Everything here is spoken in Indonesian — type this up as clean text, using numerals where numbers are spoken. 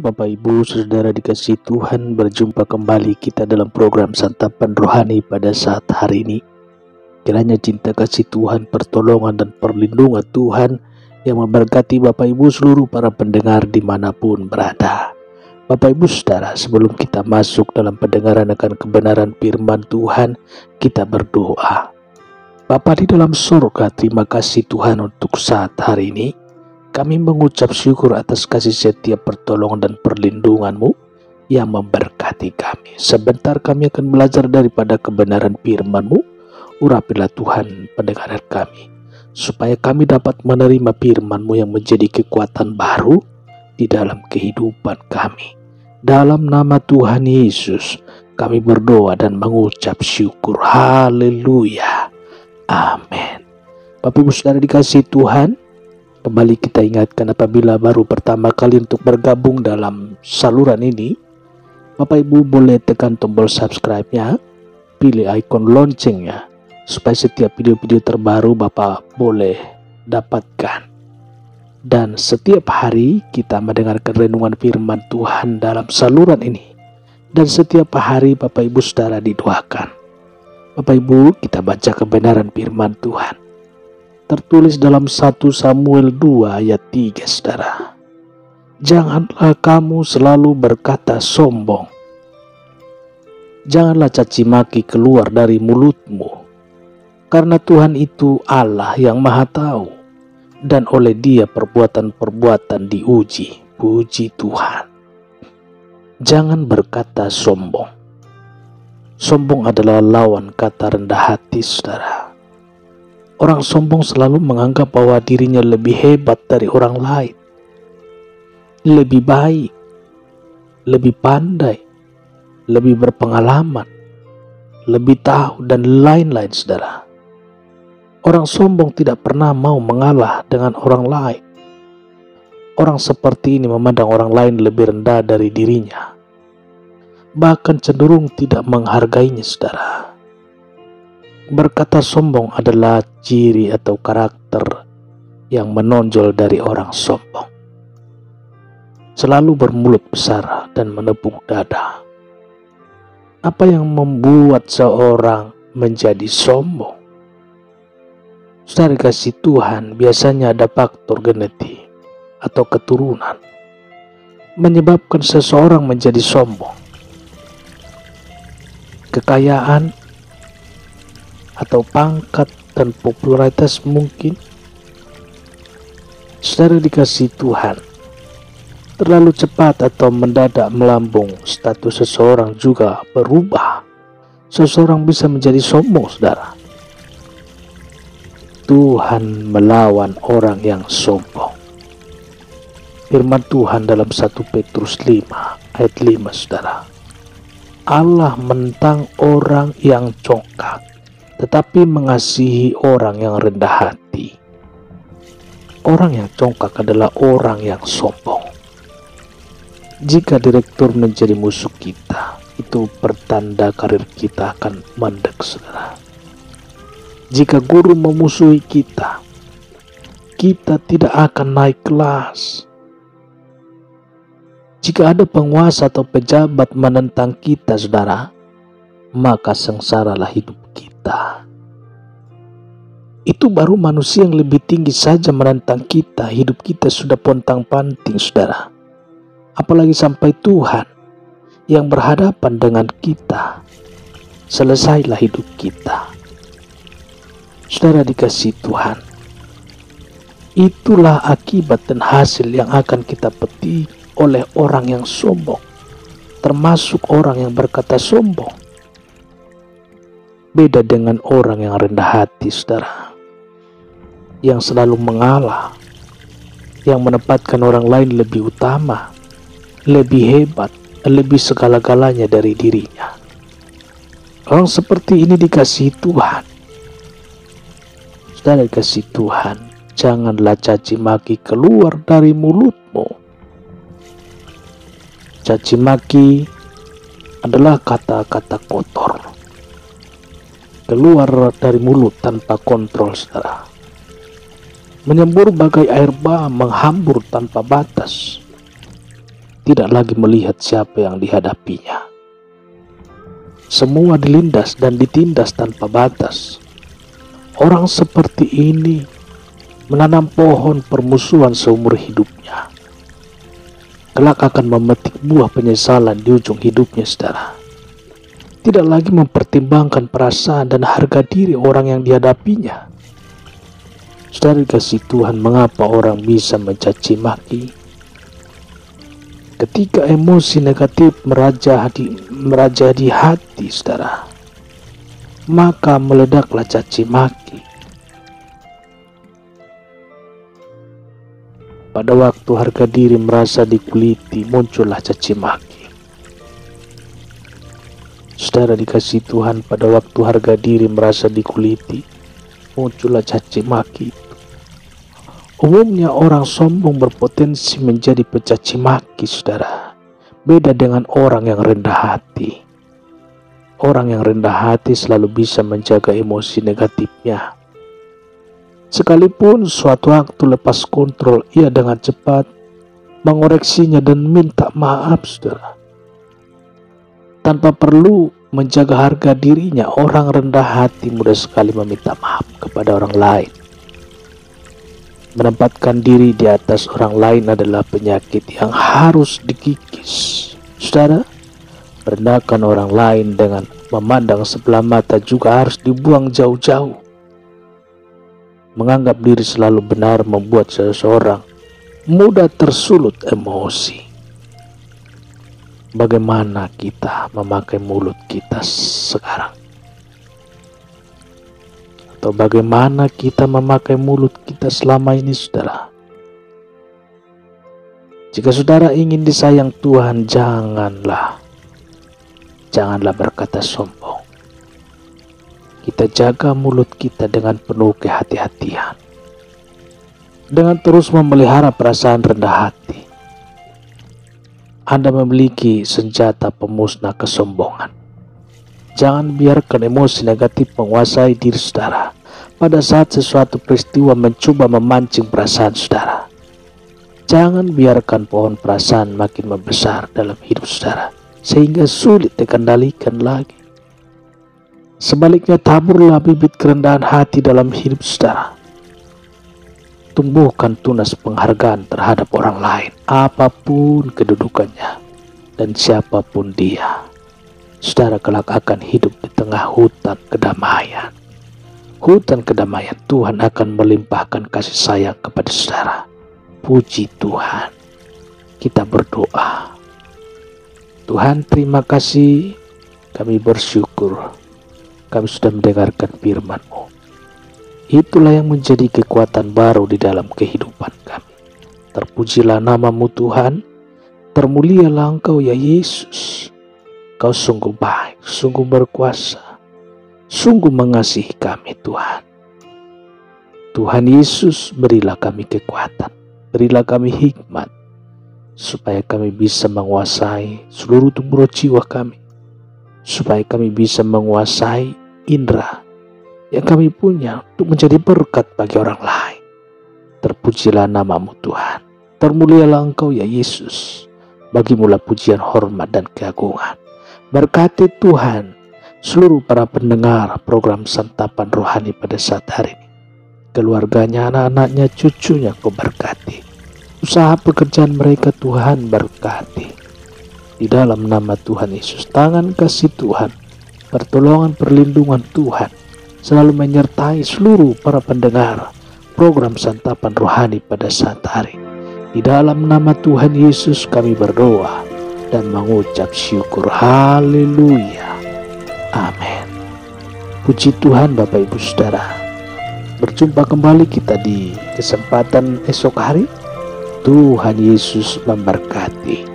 Bapak Ibu Saudara dikasihi Tuhan, berjumpa kembali kita dalam program Santapan Rohani pada saat hari ini. Kiranya cinta kasih Tuhan, pertolongan dan perlindungan Tuhan yang memberkati Bapak Ibu seluruh para pendengar dimanapun berada. Bapak Ibu Saudara, sebelum kita masuk dalam pendengaran akan kebenaran firman Tuhan, kita berdoa. Bapa di dalam surga, terima kasih Tuhan untuk saat hari ini. Kami mengucap syukur atas kasih setiap pertolongan dan perlindungan-Mu yang memberkati kami. Sebentar kami akan belajar daripada kebenaran firman-Mu. Urapilah Tuhan pendengaran kami, supaya kami dapat menerima firman-Mu yang menjadi kekuatan baru di dalam kehidupan kami. Dalam nama Tuhan Yesus, kami berdoa dan mengucap syukur. Haleluya. Amin. Bapak Ibu Saudara dikasihi Tuhan, kembali kita ingatkan apabila baru pertama kali untuk bergabung dalam saluran ini, Bapak Ibu boleh tekan tombol subscribe-nya, pilih ikon loncengnya, supaya setiap video-video terbaru Bapak boleh dapatkan. Dan setiap hari kita mendengarkan renungan firman Tuhan dalam saluran ini. Dan setiap hari Bapak Ibu Saudara didoakan. Bapak Ibu, kita baca kebenaran firman Tuhan. Tertulis dalam 1 Samuel 2 ayat 3, Saudara. Janganlah kamu selalu berkata sombong. Janganlah caci maki keluar dari mulutmu. Karena Tuhan itu Allah yang Maha Tahu, dan oleh Dia perbuatan-perbuatan diuji. Puji Tuhan. Jangan berkata sombong. Sombong adalah lawan kata rendah hati, Saudara. Orang sombong selalu menganggap bahwa dirinya lebih hebat dari orang lain, lebih baik, lebih pandai, lebih berpengalaman, lebih tahu, dan lain-lain, Saudara. Orang sombong tidak pernah mau mengalah dengan orang lain. Orang seperti ini memandang orang lain lebih rendah dari dirinya, bahkan cenderung tidak menghargainya, Saudara. Berkata sombong adalah ciri atau karakter yang menonjol dari orang sombong. Selalu bermulut besar dan menepuk dada. Apa yang membuat seorang menjadi sombong? Saudara kasih Tuhan, biasanya ada faktor genetik atau keturunan menyebabkan seseorang menjadi sombong. Kekayaan atau pangkat dan popularitas mungkin. Saudara dikasih Tuhan, terlalu cepat atau mendadak melambung status seseorang juga berubah. Seseorang bisa menjadi sombong, Saudara. Tuhan melawan orang yang sombong. Firman Tuhan dalam 1 Petrus 5 ayat 5, Saudara. Allah menentang orang yang congkak, tetapi mengasihi orang yang rendah hati. Orang yang congkak adalah orang yang sombong. Jika direktur menjadi musuh kita, itu pertanda karir kita akan mandek, Saudara. Jika guru memusuhi kita, kita tidak akan naik kelas. Jika ada penguasa atau pejabat menentang kita, Saudara, maka sengsaralah hidup kita. Itu baru manusia yang lebih tinggi saja menentang kita, hidup kita sudah pontang-panting, Saudara. Apalagi sampai Tuhan yang berhadapan dengan kita. Selesailah hidup kita. Saudara dikasih Tuhan, itulah akibat dan hasil yang akan kita petik oleh orang yang sombong, termasuk orang yang berkata sombong. Beda dengan orang yang rendah hati, Saudara, yang selalu mengalah, yang menempatkan orang lain lebih utama, lebih hebat, lebih segala-galanya dari dirinya. Orang seperti ini dikasihi Tuhan. Saudara dikasihi Tuhan, janganlah caci maki keluar dari mulutmu. Caci maki adalah kata-kata kotor, keluar dari mulut tanpa kontrol, Saudara. Menyembur bagai air bah, menghambur tanpa batas. tidak lagi melihat siapa yang dihadapinya. Semua dilindas dan ditindas tanpa batas. Orang seperti ini menanam pohon permusuhan seumur hidupnya. Kelak akan memetik buah penyesalan di ujung hidupnya, saudara. Tidak lagi mempertimbangkan perasaan dan harga diri orang yang dihadapinya. Saudara dikasih Tuhan, mengapa orang bisa mencaci maki? Ketika emosi negatif meraja di hati, saudara, maka meledaklah caci maki. Pada waktu harga diri merasa dikuliti, muncullah caci maki. Saudara dikasih Tuhan, pada waktu harga diri merasa dikuliti, muncullah caci maki. Umumnya orang sombong berpotensi menjadi pecaci maki, saudara. Beda dengan orang yang rendah hati. Orang yang rendah hati selalu bisa menjaga emosi negatifnya. Sekalipun suatu waktu lepas kontrol, ia dengan cepat mengoreksinya dan minta maaf, saudara. Tanpa perlu menjaga harga dirinya, orang rendah hati mudah sekali meminta maaf kepada orang lain. Menempatkan diri di atas orang lain adalah penyakit yang harus dikikis. Saudara, merendahkan orang lain dengan memandang sebelah mata juga harus dibuang jauh-jauh. Menganggap diri selalu benar membuat seseorang mudah tersulut emosi. Bagaimana kita memakai mulut kita sekarang? Atau bagaimana kita memakai mulut kita selama ini, saudara? Jika saudara ingin disayang Tuhan, janganlah berkata sombong. Kita jaga mulut kita dengan penuh kehati-hatian, dengan terus memelihara perasaan rendah hati. Anda memiliki senjata pemusnah kesombongan. Jangan biarkan emosi negatif menguasai diri saudara pada saat sesuatu peristiwa mencoba memancing perasaan saudara. Jangan biarkan pohon perasaan makin membesar dalam hidup saudara sehingga sulit dikendalikan lagi. Sebaliknya, taburlah bibit kerendahan hati dalam hidup saudara. Tumbuhkan tunas penghargaan terhadap orang lain, apapun kedudukannya dan siapapun dia. Saudara kelak akan hidup di tengah hutan kedamaian. Hutan kedamaian, Tuhan akan melimpahkan kasih sayang kepada saudara. Puji Tuhan. Kita berdoa. Tuhan, terima kasih. Kami bersyukur kami sudah mendengarkan firman-Mu. Itulah yang menjadi kekuatan baru di dalam kehidupan kami. Terpujilah nama-Mu Tuhan. Termulialah Engkau ya Yesus. Kau sungguh baik, sungguh berkuasa, sungguh mengasihi kami Tuhan. Tuhan Yesus, berilah kami kekuatan, berilah kami hikmat, supaya kami bisa menguasai seluruh tubuh jiwa kami, supaya kami bisa menguasai indera yang kami punya untuk menjadi berkat bagi orang lain. Terpujilah nama-Mu Tuhan, termulialah Engkau ya Yesus. Bagimulah pujian, hormat, dan keagungan. Berkati Tuhan seluruh para pendengar program Santapan Rohani pada saat hari ini. Keluarganya, anak-anaknya, cucunya Kau berkati. Usaha pekerjaan mereka Tuhan berkati. Di dalam nama Tuhan Yesus, tangan kasih Tuhan, pertolongan perlindungan Tuhan selalu menyertai seluruh para pendengar program Santapan Rohani pada saat hari ini. Di dalam nama Tuhan Yesus kami berdoa dan mengucap syukur. Haleluya. Amin. Puji Tuhan Bapak Ibu Saudara. Berjumpa kembali kita di kesempatan esok hari. Tuhan Yesus memberkati.